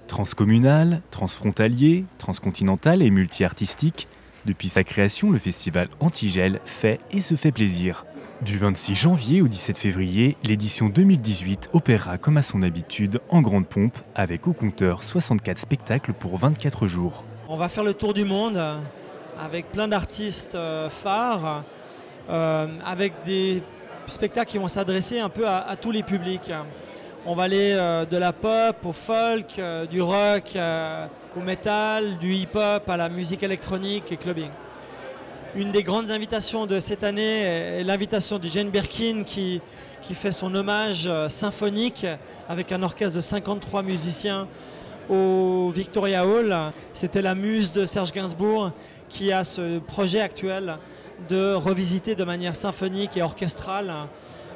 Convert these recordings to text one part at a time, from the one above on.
Transcommunal, transfrontalier, transcontinental et multi-artistique, depuis sa création, le festival Antigel fait et se fait plaisir. Du 26 janvier au 17 février, l'édition 2018 opérera comme à son habitude en grande pompe, avec au compteur 64 spectacles pour 24 jours. On va faire le tour du monde avec plein d'artistes phares, avec des spectacles qui vont s'adresser un peu à tous les publics. On va aller de la pop au folk, du rock au metal, du hip-hop à la musique électronique et clubbing. Une des grandes invitations de cette année est l'invitation de Jane Birkin qui fait son hommage symphonique avec un orchestre de 53 musiciens au Victoria Hall. C'était la muse de Serge Gainsbourg qui a ce projet actuel de revisiter de manière symphonique et orchestrale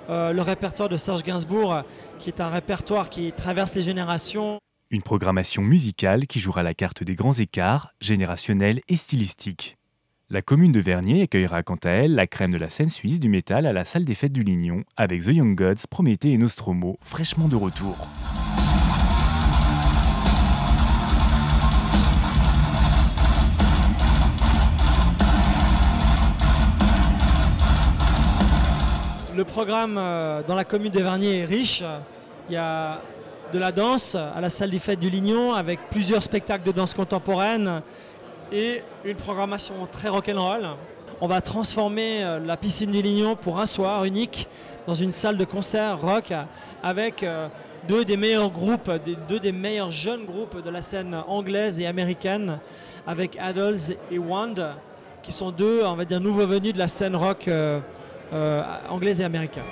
le répertoire de Serge Gainsbourg, qui est un répertoire qui traverse les générations. Une programmation musicale qui jouera la carte des grands écarts, générationnels et stylistiques. La commune de Vernier accueillera quant à elle la crème de la scène suisse du métal à la salle des fêtes du Lignon, avec The Young Gods, Prométhée et Nostromo, fraîchement de retour. Le programme dans la commune de Vernier est riche. Il y a de la danse à la salle des fêtes du Lignon avec plusieurs spectacles de danse contemporaine et une programmation très rock'n'roll. On va transformer la piscine du Lignon pour un soir unique dans une salle de concert rock avec deux des meilleurs groupes, deux des meilleurs jeunes groupes de la scène anglaise et américaine, avec Adults et Wand, qui sont deux, on va dire, nouveaux venus de la scène rock anglaise et américaine.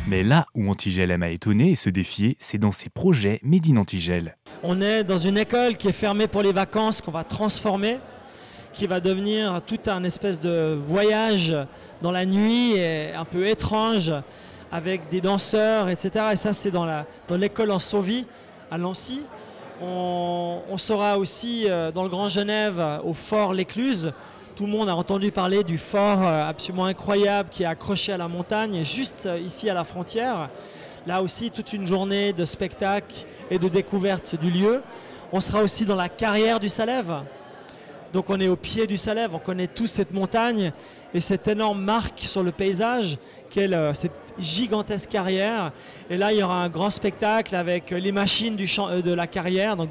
Mais là où Antigel aime à étonner et se défier, c'est dans ses projets Made in Antigel. On est dans une école qui est fermée pour les vacances, qu'on va transformer, qui va devenir tout un espèce de voyage dans la nuit, et un peu étrange, avec des danseurs, etc. Et ça, c'est dans l'école en Sauvy, à Lancy. On sera aussi dans le Grand Genève, au fort L'Écluse. Tout le monde a entendu parler du fort absolument incroyable qui est accroché à la montagne, juste ici à la frontière. Là aussi, toute une journée de spectacle et de découverte du lieu. On sera aussi dans la carrière du Salève. Donc on est au pied du Salève, on connaît tous cette montagne et cette énorme marque sur le paysage qu'est cette gigantesque carrière. Et là, il y aura un grand spectacle avec les machines de la carrière, donc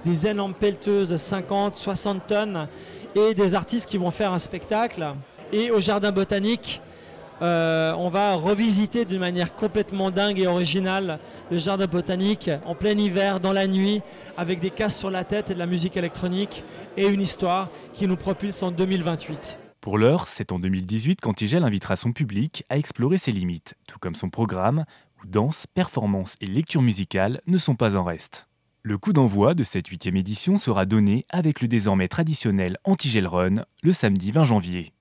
des énormes pelleteuses de 50, 60 tonnes, et des artistes qui vont faire un spectacle. Et au jardin botanique, on va revisiter d'une manière complètement dingue et originale le jardin botanique en plein hiver, dans la nuit, avec des casques sur la tête et de la musique électronique et une histoire qui nous propulse en 2028. Pour l'heure, c'est en 2018 qu'Antigel invitera son public à explorer ses limites, tout comme son programme, où danse, performance et lecture musicale ne sont pas en reste. Le coup d'envoi de cette 8e édition sera donné avec le désormais traditionnel Antigel Run le samedi 20 janvier.